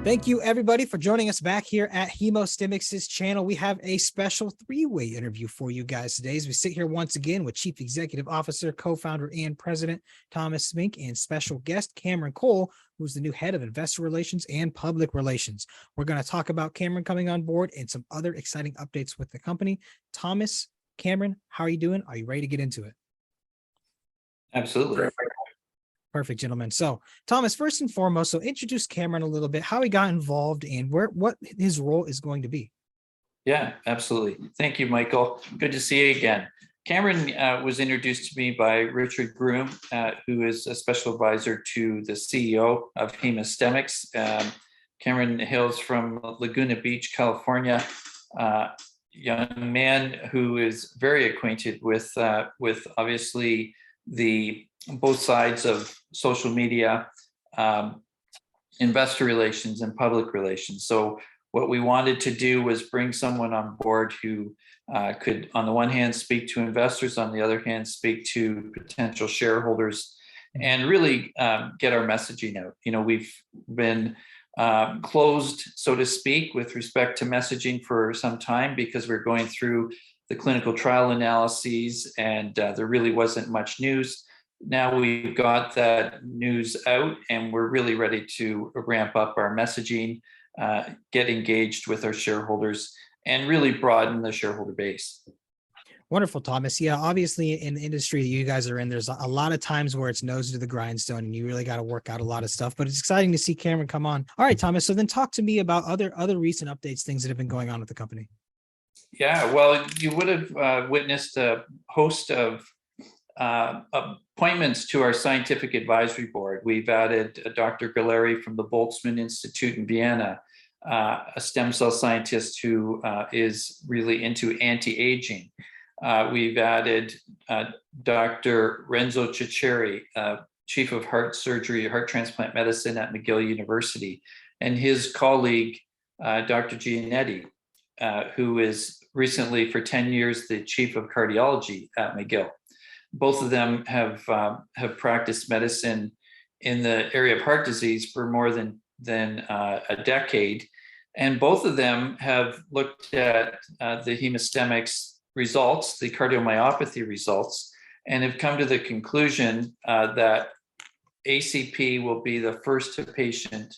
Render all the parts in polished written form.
Thank you, everybody, for joining us back here at Hemostemix's channel. We have a special three-way interview for you guys today as we sit here once again with Chief Executive Officer, Co-founder, and President Thomas Smink, and special guest Cameron Cole, who's the new head of Investor Relations and Public Relations. We're going to talk about Cameron coming on board and some other exciting updates with the company. Thomas, Cameron, how are you doing? Are you ready to get into it? Absolutely. Perfect, gentlemen. So, Thomas, first and foremost, so introduce Cameron a little bit, how he got involved and what his role is going to be. Yeah, absolutely. Thank you, Michael. Good to see you again. Cameron was introduced to me by Richard Groom, who is a special advisor to the CEO of Hemostemix. Cameron hails from Laguna Beach, California. Young man who is very acquainted with obviously both sides of social media, investor relations, and public relations. So what we wanted to do was bring someone on board who could, on the one hand, speak to investors, on the other hand, speak to potential shareholders, and really get our messaging out. You know, we've been closed, so to speak, with respect to messaging for some time because we're going through the clinical trial analyses, and there really wasn't much news. Now we've got that news out, and we're really ready to ramp up our messaging, get engaged with our shareholders, and really broaden the shareholder base. Wonderful, Thomas. Yeah, obviously in the industry that you guys are in, there's a lot of times where it's nose to the grindstone and you really got to work out a lot of stuff, but it's exciting to see Cameron come on. All right, Thomas. So then talk to me about other recent updates, things that have been going on with the company. Yeah, well, you would have witnessed a host of appointments to our scientific advisory board. We've added Dr. Galeri from the Boltzmann Institute in Vienna, a stem cell scientist who is really into anti-aging. We've added Dr. Renzo Ciceri, Chief of Heart Surgery, Heart Transplant Medicine at McGill University, and his colleague, Dr. Giannetti, who is recently for 10 years the Chief of Cardiology at McGill. Both of them have practiced medicine in the area of heart disease for more than a decade, and both of them have looked at the Hemostemix results, the cardiomyopathy results, and have come to the conclusion that ACP will be the first to patient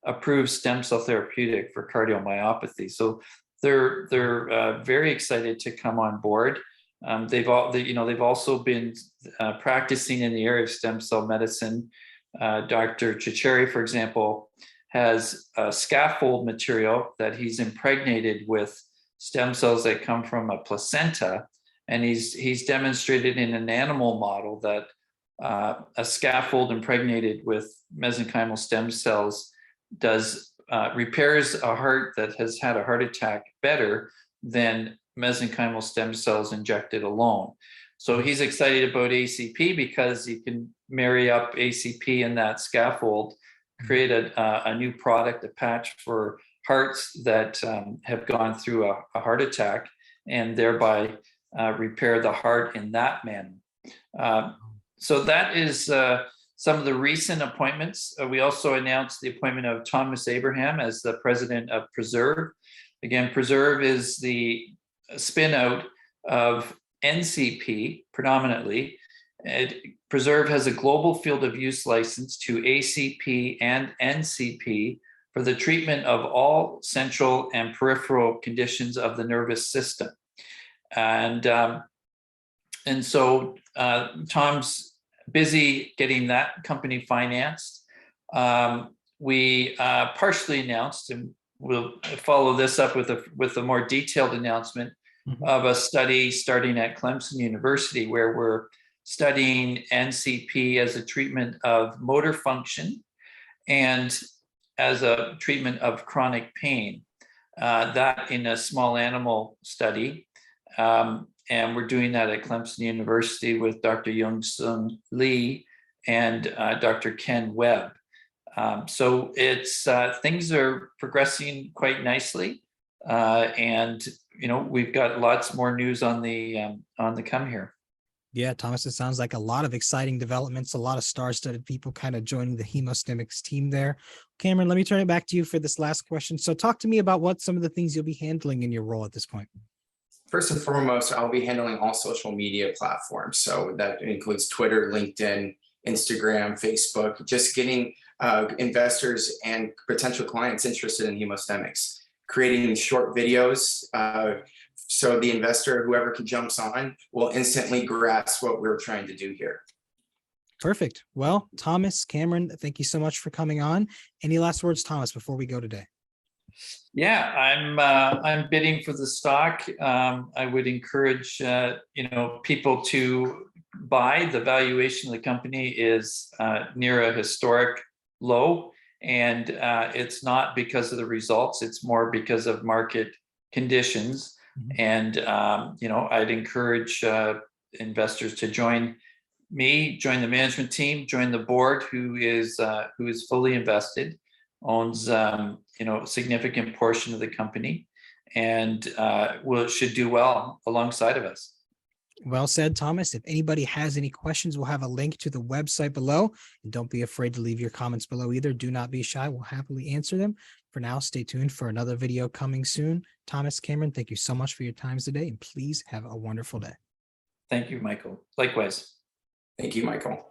approved stem cell therapeutic for cardiomyopathy. So they're very excited to come on board. They've also been practicing in the area of stem cell medicine. Dr. Ciceri, for example, has a scaffold material that he's impregnated with stem cells that come from a placenta, and he's demonstrated in an animal model that a scaffold impregnated with mesenchymal stem cells repairs a heart that has had a heart attack better than mesenchymal stem cells injected alone. So he's excited about ACP because you can marry up ACP and that scaffold, create a new product, a patch for hearts that have gone through a heart attack, and thereby repair the heart in that manner. So that is some of the recent appointments. We also announced the appointment of Thomas Abraham as the president of Preserve. Again, Preserve is the spin out of NCP predominantly. Preserve has a global field of use license to ACP and NCP for the treatment of all central and peripheral conditions of the nervous system. And so Tom's busy getting that company financed. We partially announced, and we'll follow this up with a more detailed announcement of a study starting at Clemson University, where we're studying NCP as a treatment of motor function and as a treatment of chronic pain. That in a small animal study. And we're doing that at Clemson University with Dr. Young-Sung Lee and Dr. Ken Webb. So it's things are progressing quite nicely, and we've got lots more news on the come here. Yeah, Thomas, it sounds like a lot of exciting developments, a lot of star-studded people kind of joining the Hemostemix team there. Cameron, let me turn it back to you for this last question. So talk to me about what some of the things you'll be handling in your role at this point. First and foremost, I'll be handling all social media platforms. So that includes Twitter, LinkedIn, Instagram, Facebook, just getting investors and potential clients interested in Hemostemix, creating short videos so the investor, whoever jumps on, will instantly grasp what we're trying to do here. Perfect. Well, Thomas, Cameron, thank you so much for coming on. Any last words, Thomas, before we go today? Yeah, I'm bidding for the stock. I would encourage people to buy. The valuation of the company is near a historic low, and it's not because of the results. It's more because of market conditions. And I'd encourage investors to join me, join the management team, join the board, who is fully invested, owns a significant portion of the company, and should do well alongside of us. Well said, Thomas. If anybody has any questions, we'll have a link to the website below. And don't be afraid to leave your comments below either. Do not be shy. We'll happily answer them. For now, stay tuned for another video coming soon. Thomas, Cameron, thank you so much for your times today, and please have a wonderful day. Thank you, Michael. Likewise. Thank you, Michael.